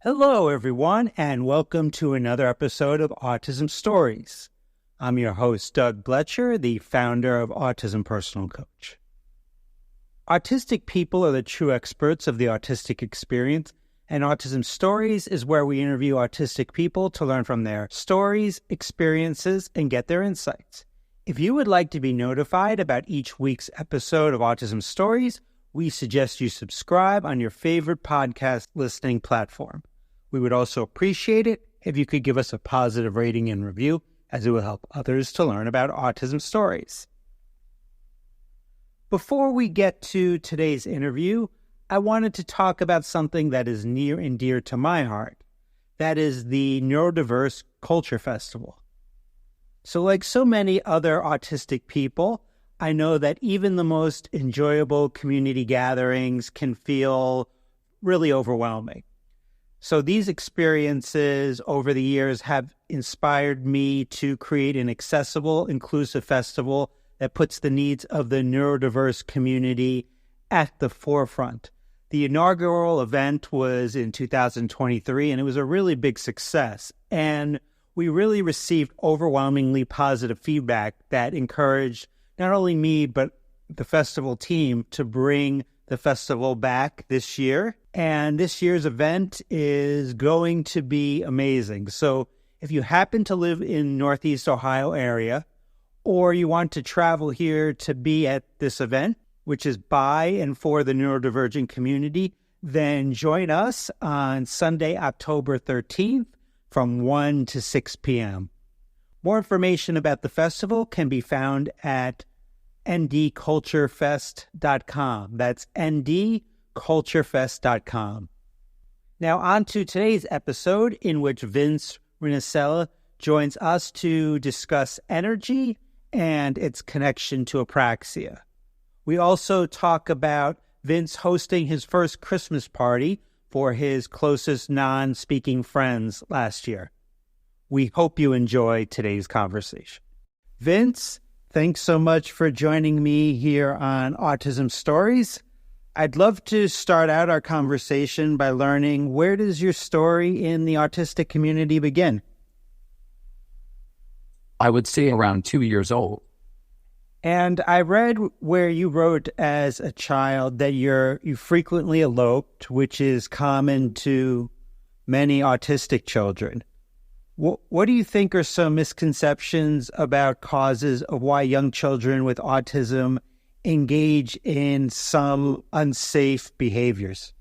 Hello, everyone, and welcome to another episode of Autism Stories. I'm your host, Doug Bletcher, the founder of Autism Personal Coach. Autistic people are the true experts of the autistic experience, and Autism Stories is where we interview autistic people to learn from their stories, experiences, and get their insights. If you would like to be notified about each week's episode of Autism Stories, we suggest you subscribe on your favorite podcast listening platform. We would also appreciate it if you could give us a positive rating and review, as it will help others to learn about autism stories. Before we get to today's interview, I wanted to talk about something that is near and dear to my heart. That is the Neurodiverse Culture Festival. So like so many other autistic people, I know that even the most enjoyable community gatherings can feel really overwhelming. So these experiences over the years have inspired me to create an accessible, inclusive festival that puts the needs of the neurodiverse community at the forefront. The inaugural event was in 2023, and it was a really big success. And we really received overwhelmingly positive feedback that encouraged not only me, but the festival team to bring the festival back this year. And this year's event is going to be amazing. So if you happen to live in Northeast Ohio area, or you want to travel here to be at this event, which is by and for the neurodivergent community, then join us on Sunday, October 13th from 1 to 6 p.m. More information about the festival can be found at ndculturefest.com. That's ndculturefest.com. Now on to today's episode, in which Vince Rinicella joins us to discuss energy and its connection to apraxia. We also talk about Vince hosting his first Christmas party for his closest non-speaking friends last year. We hope you enjoy today's conversation. Vince, thanks so much for joining me here on Autism Stories. I'd love to start out our conversation by learning, where does your story in the autistic community begin? I would say around 2 years old. And I read where you wrote as a child that you frequently eloped, which is common to many autistic children. What do you think are some misconceptions about causes of why young children with autism engage in some unsafe behaviors?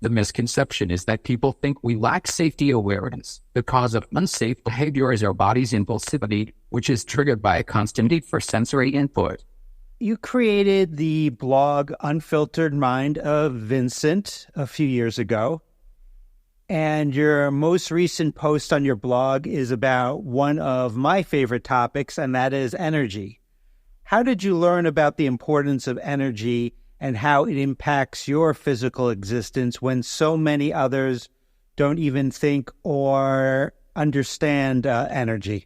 The misconception is that people think we lack safety awareness. The cause of unsafe behavior is our body's impulsivity, which is triggered by a constant need for sensory input. You created the blog Unfiltered Mind of Vincent a few years ago. And your most recent post on your blog is about one of my favorite topics, and that is energy. How did you learn about the importance of energy and how it impacts your physical existence when so many others don't even think or understand energy?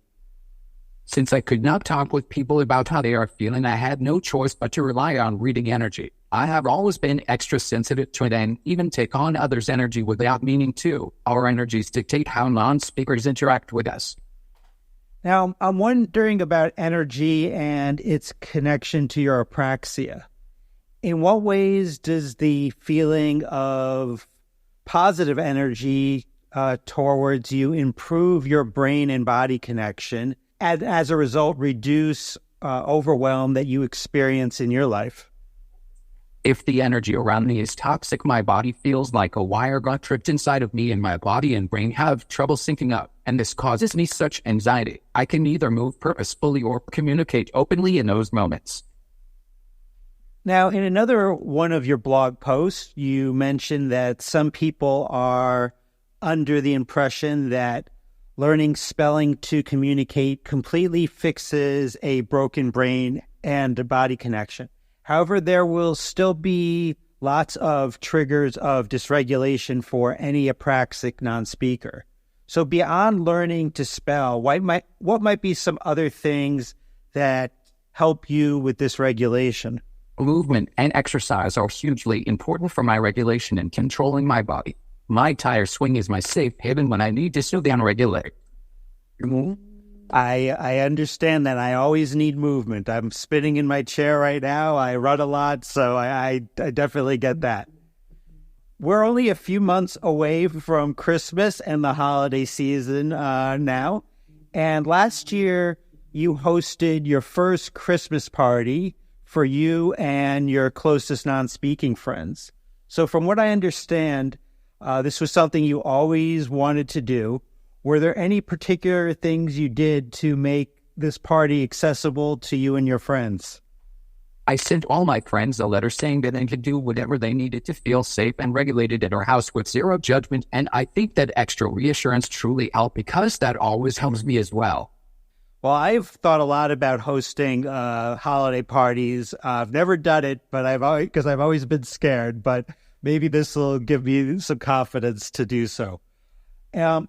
Since I could not talk with people about how they are feeling, I had no choice but to rely on reading energy. I have always been extra sensitive to it and even take on others' energy without meaning to. Our energies dictate how non-speakers interact with us. Now, I'm wondering about energy and its connection to your apraxia. In what ways does the feeling of positive energy towards you improve your brain and body connection, and as a result, reduce overwhelm that you experience in your life? If the energy around me is toxic, my body feels like a wire got tripped inside of me, and my body and brain have trouble syncing up, and this causes me such anxiety. I can neither move purposefully or communicate openly in those moments. Now, in another one of your blog posts, you mentioned that some people are under the impression that learning spelling to communicate completely fixes a broken brain and a body connection. However, there will still be lots of triggers of dysregulation for any apraxic non-speaker. So beyond learning to spell, what might be some other things that help you with this regulation? Movement and exercise are hugely important for my regulation and controlling my body. My tire swing is my safe haven when I need to slow down or regulate. I understand that. I always need movement. I'm spinning in my chair right now. I run a lot, so I definitely get that. We're only a few months away from Christmas and the holiday season now. And last year, you hosted your first Christmas party for you and your closest non-speaking friends. So from what I understand, this was something you always wanted to do. Were there any particular things you did to make this party accessible to you and your friends? I sent all my friends a letter saying that they could do whatever they needed to feel safe and regulated at our house with zero judgment, and I think that extra reassurance truly helped because that always helps me as well. Well, I've thought a lot about hosting holiday parties. I've never done it, but I've always been scared, but maybe this will give me some confidence to do so. And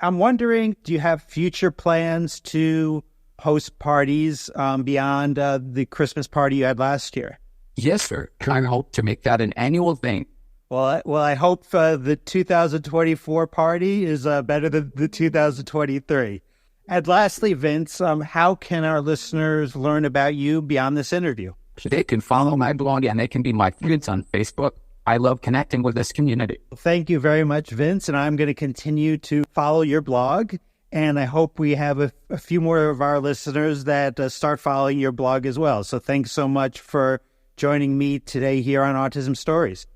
I'm wondering, do you have future plans to host parties beyond the Christmas party you had last year? Yes, sir. I hope to make that an annual thing. Well, I hope the 2024 party is better than the 2023. And lastly, Vince, how can our listeners learn about you beyond this interview? They can follow my blog and they can be my friends on Facebook. I love connecting with this community. Thank you very much, Vince. And I'm going to continue to follow your blog. And I hope we have a few more of our listeners that start following your blog as well. So thanks so much for joining me today here on Autism Stories.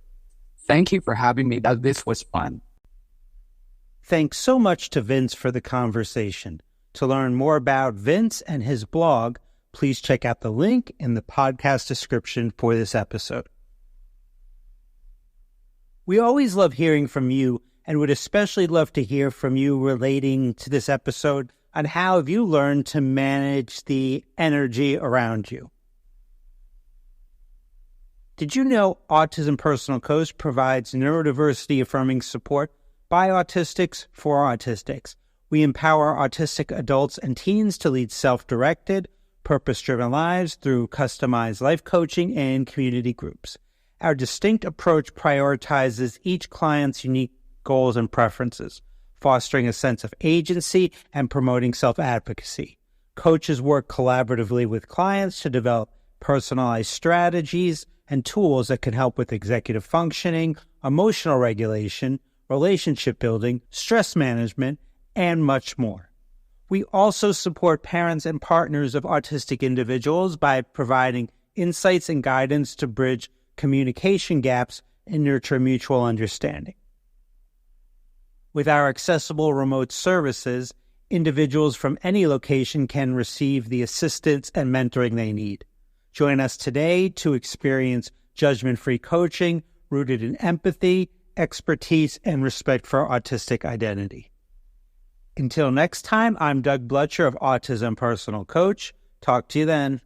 Thank you for having me. This was fun. Thanks so much to Vince for the conversation. To learn more about Vince and his blog, please check out the link in the podcast description for this episode. We always love hearing from you and would especially love to hear from you relating to this episode on how have you learned to manage the energy around you. Did you know Autism Personal Coach provides neurodiversity affirming support by autistics for autistics? We empower autistic adults and teens to lead self-directed, purpose-driven lives through customized life coaching and community groups. Our distinct approach prioritizes each client's unique goals and preferences, fostering a sense of agency and promoting self-advocacy. Coaches work collaboratively with clients to develop personalized strategies and tools that can help with executive functioning, emotional regulation, relationship building, stress management, and much more. We also support parents and partners of autistic individuals by providing insights and guidance to bridge communication gaps and nurture mutual understanding. With our accessible remote services, individuals from any location can receive the assistance and mentoring they need. Join us today to experience judgment-free coaching rooted in empathy, expertise, and respect for autistic identity. Until next time, I'm Doug Blutcher of Autism Personal Coach. Talk to you then.